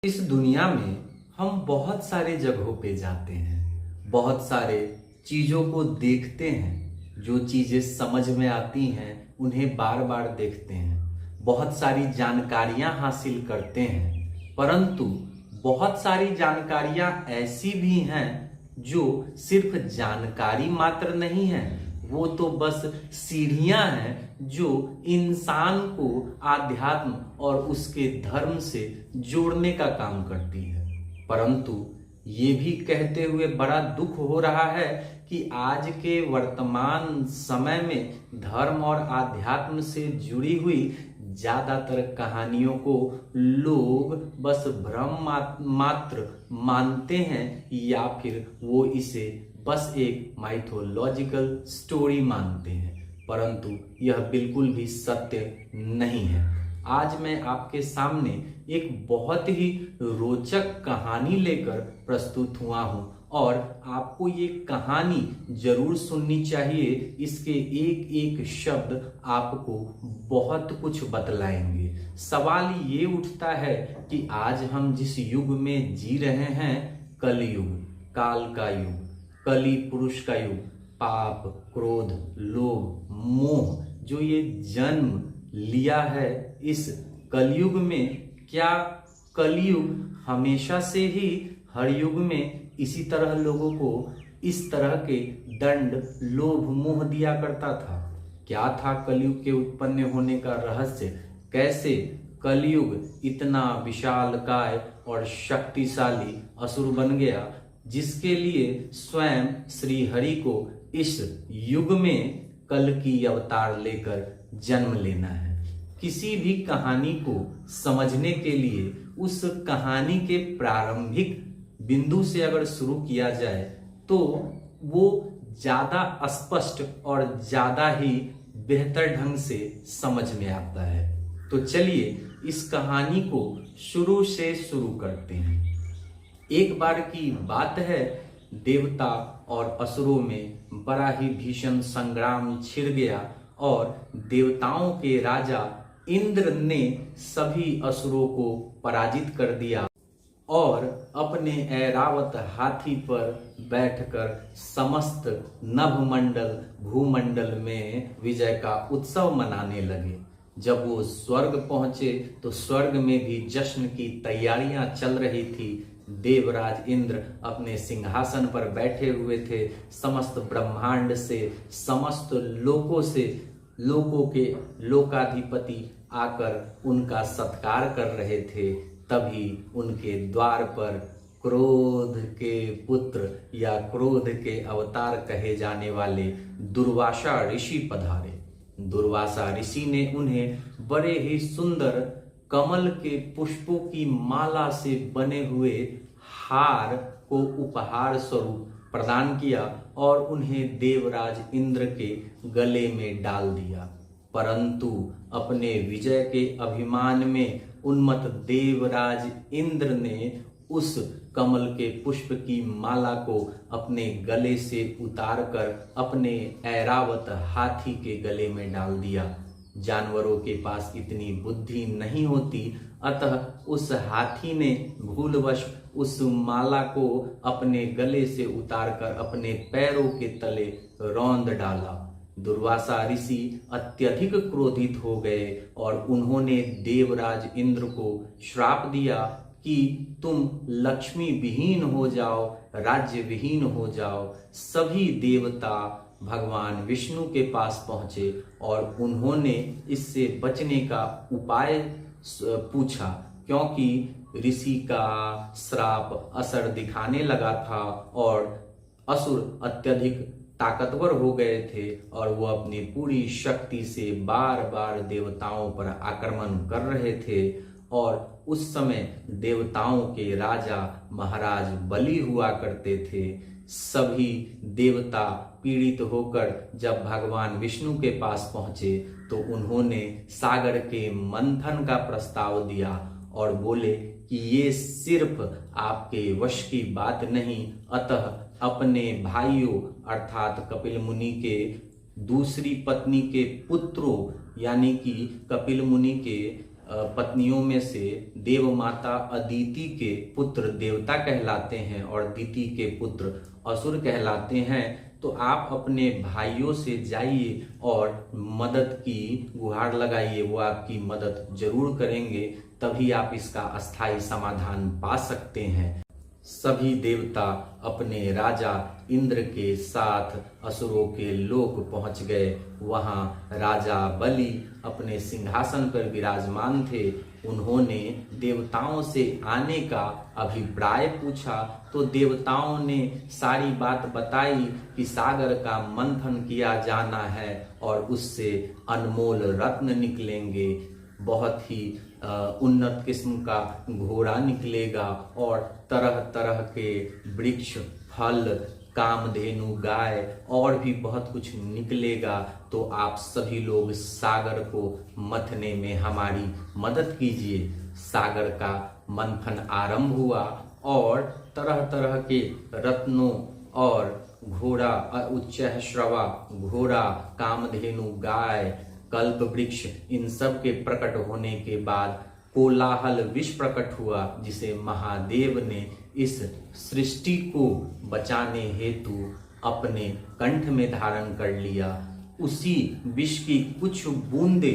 इस दुनिया में हम बहुत सारे जगहों पे जाते हैं, बहुत सारे चीज़ों को देखते हैं। जो चीज़ें समझ में आती हैं उन्हें बार बार देखते हैं, बहुत सारी जानकारियां हासिल करते हैं। परंतु बहुत सारी जानकारियां ऐसी भी हैं जो सिर्फ जानकारी मात्र नहीं है, वो तो बस सीढ़ियां हैं जो इंसान को आध्यात्म और उसके धर्म से जोड़ने का काम करती है। परंतु ये भी कहते हुए बड़ा दुख हो रहा है कि आज के वर्तमान समय में धर्म और आध्यात्म से जुड़ी हुई ज्यादातर कहानियों को लोग बस भ्रम मात्र मानते हैं, या फिर वो इसे बस एक माइथोलॉजिकल स्टोरी मानते हैं। परंतु यह बिल्कुल भी सत्य नहीं है। आज मैं आपके सामने एक बहुत ही रोचक कहानी लेकर प्रस्तुत हुआ हूं और आपको ये कहानी जरूर सुननी चाहिए। इसके एक एक शब्द आपको बहुत कुछ बतलाएंगे। सवाल ये उठता है कि आज हम जिस युग में जी रहे हैं, कलयुग, काल का युग, कली पुरुष का युग, पाप, क्रोध, लोभ, मोह जो ये जन्म लिया है इस कलयुग में, क्या कलयुग हमेशा से ही हर युग में इसी तरह लोगों को इस तरह के दंड, लोभ, मोह दिया करता था? क्या था कलयुग के उत्पन्न होने का रहस्य? कैसे कलयुग इतना विशालकाय और शक्तिशाली असुर बन गया जिसके लिए स्वयं श्री हरि को इस युग में कल की अवतार लेकर जन्म लेना है? किसी भी कहानी को समझने के लिए उस कहानी के प्रारंभिक बिंदु से अगर शुरू किया जाए तो वो ज्यादा स्पष्ट और ज्यादा ही बेहतर ढंग से समझ में आता है। तो चलिए इस कहानी को शुरू से शुरू करते हैं। एक बार की बात है, देवता और असुरों में बड़ा ही भीषण संग्राम छिड़ गया और देवताओं के राजा इंद्र ने सभी असुरों को पराजित कर दिया और अपने ऐरावत हाथी पर बैठकर समस्त नभमंडल भूमंडल में विजय का उत्सव मनाने लगे। जब वो स्वर्ग पहुंचे तो स्वर्ग में भी जश्न की तैयारियां चल रही थी। देवराज इंद्र अपने सिंहासन पर बैठे हुए थे। समस्त ब्रह्मांड से, समस्त लोकों से, लोकों के लोकाधिपति आकर उनका सत्कार कर रहे थे। तभी उनके द्वार पर क्रोध के पुत्र या क्रोध के अवतार कहे जाने वाले दुर्वासा ऋषि पधारे। दुर्वासा ऋषि ने उन्हें बड़े ही सुंदर कमल के पुष्पों की माला से बने हुए हार को उपहार स्वरूप प्रदान किया और उन्हें देवराज इंद्र के गले में डाल दिया। परंतु अपने विजय के अभिमान में उन्मत्त देवराज इंद्र ने उस कमल के पुष्प की माला को अपने गले से उतारकर अपने ऐरावत हाथी के गले में डाल दिया। जानवरों के पास इतनी बुद्धि नहीं होती, अतः उस हाथी ने भूलवश उस माला को अपने गले से उतारकर अपने पैरों के तले रौंद डाला। दुर्वासा ऋषि अत्यधिक क्रोधित हो गए और उन्होंने देवराज इंद्र को श्राप दिया कि तुम लक्ष्मी विहीन हो जाओ, राज्य विहीन हो जाओ। सभी देवता भगवान विष्णु के पास पहुंचे और उन्होंने इससे बचने का उपाय पूछा, क्योंकि ऋषि का श्राप असर दिखाने लगा था और असुर अत्यधिक ताकतवर हो गए थे और वो अपनी पूरी शक्ति से बार बार देवताओं पर आक्रमण कर रहे थे। और उस समय देवताओं के राजा महाराज बलि हुआ करते थे। सभी देवता पीड़ित होकर जब भगवान विष्णु के पास पहुंचे तो उन्होंने सागर के मंथन का प्रस्ताव दिया और बोले कि ये सिर्फ आपके वश की बात नहीं, अतः अपने भाइयों अर्थात कपिल मुनि के दूसरी पत्नी के पुत्रों यानी कि कपिल मुनि के पत्नियों में से देव माता अदिति के पुत्र देवता कहलाते हैं और दिति के पुत्र असुर कहलाते हैं। तो आप अपने भाइयों से जाइए और मदद की गुहार लगाइए, वो आपकी मदद जरूर करेंगे, तभी आप इसका अस्थायी समाधान पा सकते हैं। सभी देवता अपने राजा इंद्र के साथ असुरों के लोक पहुंच गए। वहां राजा बलि अपने सिंहासन पर विराजमान थे। उन्होंने देवताओं से आने का अभिप्राय पूछा तो देवताओं ने सारी बात बताई कि सागर का मंथन किया जाना है और उससे अनमोल रत्न निकलेंगे, बहुत ही उन्नत किस्म का घोड़ा निकलेगा और तरह तरह के वृक्ष, फल, कामधेनु, गाय और भी बहुत कुछ निकलेगा। तो आप सभी लोग सागर को मथने में हमारी मदद कीजिए। सागर का मंथन आरंभ हुआ और तरह तरह के रत्नों और घोड़ा, उच्चैःश्रवा घोड़ा, कामधेनु, गाय, कल्प वृक्ष, इन सब के प्रकट होने के बाद कोलाहल विष प्रकट हुआ, जिसे महादेव ने इस सृष्टि को बचाने हेतु अपने कंठ में धारण कर लिया। उसी विष की कुछ बूंदे,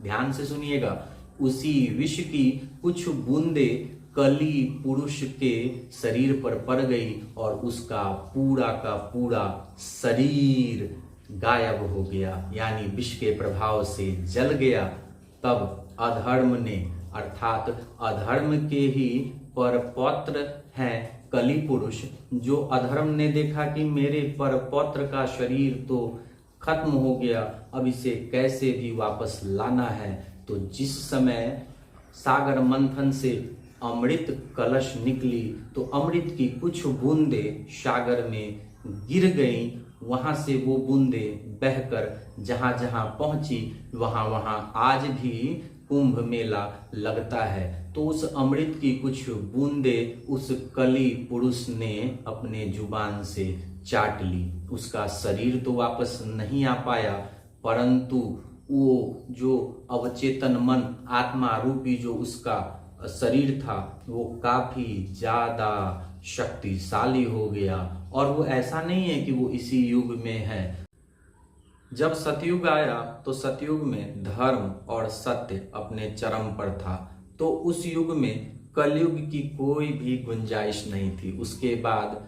ध्यान से सुनिएगा, उसी विष की कुछ बूंदे कली पुरुष के शरीर पर पड़ गई और उसका पूरा का पूरा शरीर गायब हो गया, यानी विष के प्रभाव से जल गया। तब अधर्म ने, अर्थात अधर्म के ही परपौत्र हैं कली पुरुष, जो अधर्म ने देखा कि मेरे परपौत्र का शरीर तो खत्म हो गया, अब इसे कैसे भी वापस लाना है। तो जिस समय सागर मंथन से अमृत कलश निकली तो अमृत की कुछ बूंदे सागर में गिर गईं। वहां से वो बूंदे बहकर जहां जहां पहुंची वहां वहां आज भी कुंभ मेला लगता है। तो उस अमृत की कुछ बूंदे उस कली पुरुष ने अपने जुबान से चाट ली। उसका शरीर तो वापस नहीं आ पाया, परंतु वो जो अवचेतन मन, आत्मा रूपी जो उसका शरीर था, वो काफी ज्यादा शक्तिशाली हो गया। और वो ऐसा नहीं है कि वो इसी युग में है। जब सतयुग आया तो सतयुग में धर्म और सत्य अपने चरम पर था, तो उस युग में कलयुग की कोई भी गुंजाइश नहीं थी। उसके बाद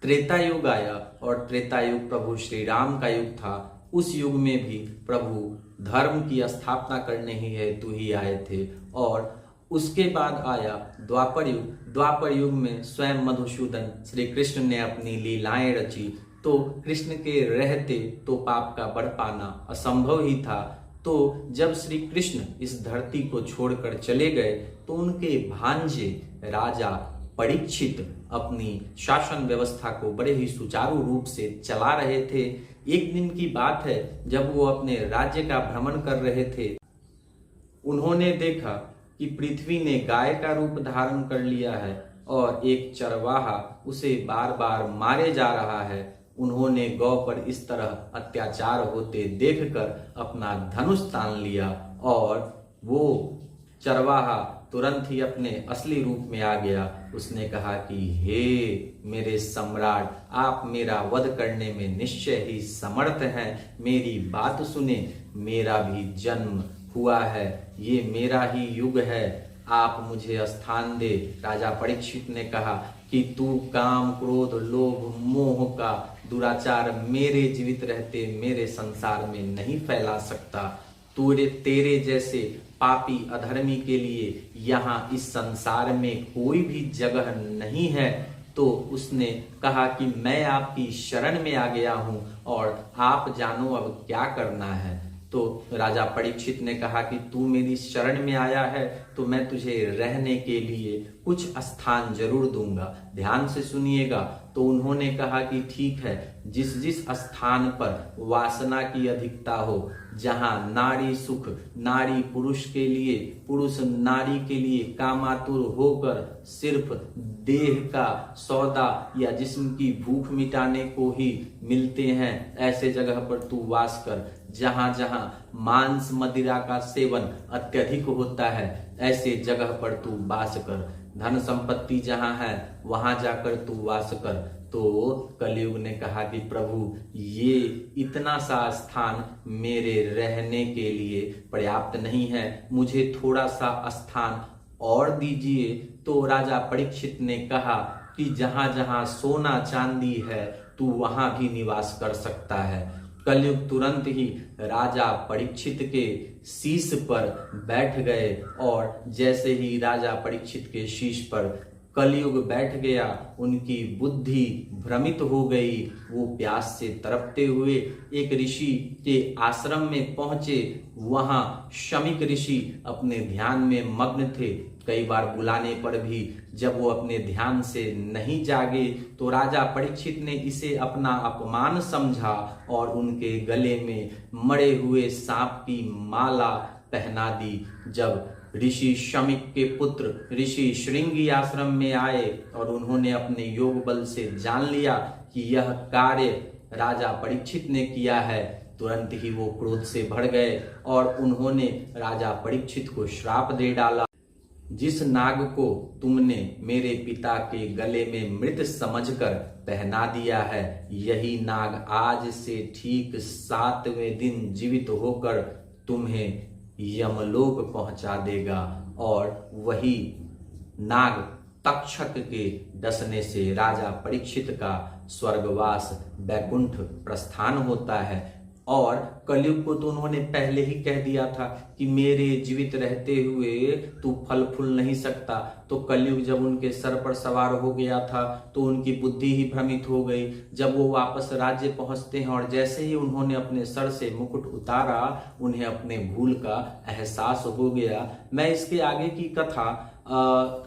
त्रेता युग आया और त्रेता युग प्रभु श्री राम का युग था। उस युग में भी प्रभु धर्म की स्थापना करने ही हेतु ही आए थे। और उसके बाद आया द्वापर युग। द्वापर युग में स्वयं मधुसूदन श्री कृष्ण ने अपनी लीलाएं रची। तो कृष्ण के रहते तो पाप का बढ़ पाना असंभव ही था। तो जब श्री कृष्ण इस धरती को छोड़कर चले गए तो उनके भांजे राजा परीक्षित अपनी शासन व्यवस्था को बड़े ही सुचारू रूप से चला रहे थे। एक दिन की बात है, जब वो अपने राज्य का भ्रमण कर रहे थे, उन्होंने देखा कि पृथ्वी ने गाय का रूप धारण कर लिया है और एक चरवाहा उसे बार बार मारे जा रहा है। उन्होंने गौ पर इस तरह अत्याचार होते देखकर अपना धनुष तान लिया और वो चरवाहा तुरंत ही अपने असली रूप में आ गया। उसने कहा कि हे मेरे सम्राट, आप मेरा वध करने में निश्चय ही समर्थ हैं। मेरी बात सुने, मेरा भी जन्म हुआ है, ये मेरा ही युग है, आप मुझे स्थान दे। राजा परीक्षित ने कहा कि तू काम, क्रोध, लोभ, मोह का दुराचार मेरे जीवित रहते मेरे संसार में नहीं फैला सकता। तेरे जैसे पापी अधर्मी के लिए यहाँ इस संसार में कोई भी जगह नहीं है। तो उसने कहा कि मैं आपकी शरण में आ गया हूं और आप जानो अब क्या करना है। तो राजा परीक्षित ने कहा कि तू मेरी शरण में आया है तो मैं तुझे रहने के लिए कुछ स्थान जरूर दूंगा। ध्यान से सुनिएगा। तो उन्होंने कहा कि ठीक है, जिस जिस स्थान पर वासना की अधिकता हो, जहां नारी सुख, नारी पुरुष के लिए, पुरुष नारी के लिए कामातुर होकर सिर्फ देह का सौदा या जिस्म की भूख मिटाने को ही मिलते हैं, ऐसे जगह पर तू वास कर। जहां जहां मांस मदिरा का सेवन अत्यधिक होता है, ऐसे जगह पर तू वास कर। धन संपत्ति जहां है वहां जाकर तू वास कर। तो कलयुग ने कहा कि प्रभु, ये इतना सा स्थान मेरे रहने के लिए पर्याप्त नहीं है, मुझे थोड़ा सा स्थान और दीजिए। तो राजा परीक्षित ने कहा कि जहां जहां सोना चांदी है तू वहां भी निवास कर सकता है। कलयुग तुरंत ही राजा परीक्षित के शीश पर बैठ गए, और जैसे ही राजा परीक्षित के शीश पर कलयुग बैठ गया, उनकी बुद्धि भ्रमित हो गई। वो प्यास से तड़पते हुए एक ऋषि के आश्रम में पहुंचे। वहां शमीक ऋषि अपने ध्यान में मग्न थे। कई बार बुलाने पर भी जब वो अपने ध्यान से नहीं जागे, तो राजा परीक्षित ने इसे अपना अपमान समझा और उनके गले में मरे हुए सांप की माला पहना दी। जब ऋषि शमीक के पुत्र ऋषि श्रृंगी आश्रम में आए और उन्होंने अपने योग बल से जान लिया कि यह कार्य राजा परीक्षित ने किया है, तुरंत ही वो क्रोध से भर गए और उन्होंने राजा परीक्षित को श्राप दे डाला। जिस नाग को तुमने मेरे पिता के गले में मृत समझकर पहना दिया है, यही नाग आज से ठीक 7वें दिन जीवित होकर तुम्हें यमलोक पहुंचा देगा। और वही नाग तक्षक के डसने से राजा परीक्षित का स्वर्गवास बैकुंठ प्रस्थान होता है। और कलयुग को तो उन्होंने पहले ही कह दिया था कि मेरे जीवित रहते हुए तू फल फूल नहीं सकता। तो कलयुग जब उनके सर पर सवार हो गया था तो उनकी बुद्धि ही भ्रमित हो गई। जब वो वापस राज्य पहुंचते हैं और जैसे ही उन्होंने अपने सर से मुकुट उतारा, उन्हें अपने भूल का एहसास हो गया। मैं इसके आगे की कथा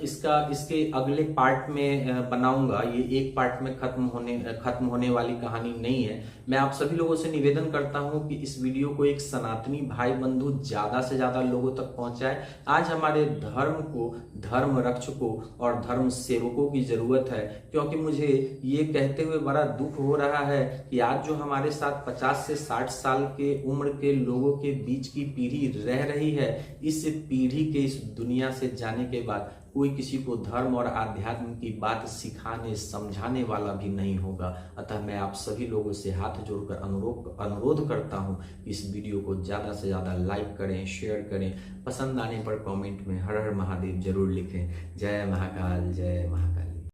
इसके अगले पार्ट में बनाऊंगा। ये एक पार्ट में खत्म होने वाली कहानी नहीं है। मैं आप सभी लोगों से निवेदन करता हूं कि इस वीडियो को एक सनातनी भाई बंधु ज्यादा से ज्यादा लोगों तक पहुंचाए। आज हमारे धर्म को, धर्म रक्षकों और धर्म सेवकों की जरूरत है, क्योंकि मुझे ये कहते हुए बड़ा दुख हो रहा है कि आज जो हमारे साथ 50 से 60 साल के उम्र के लोगों के बीच की पीढ़ी रह रही है, इस पीढ़ी के इस दुनिया से जाने के बाद कोई किसी को धर्म और आध्यात्म की बात सिखाने समझाने वाला भी नहीं होगा। अतः मैं आप सभी लोगों से हाथ जोड़कर अनुरोध करता हूं कि इस वीडियो को ज्यादा से ज्यादा लाइक करें, शेयर करें, पसंद आने पर कमेंट में हर हर महादेव जरूर लिखें। जय महाकाल, जय महाकाल।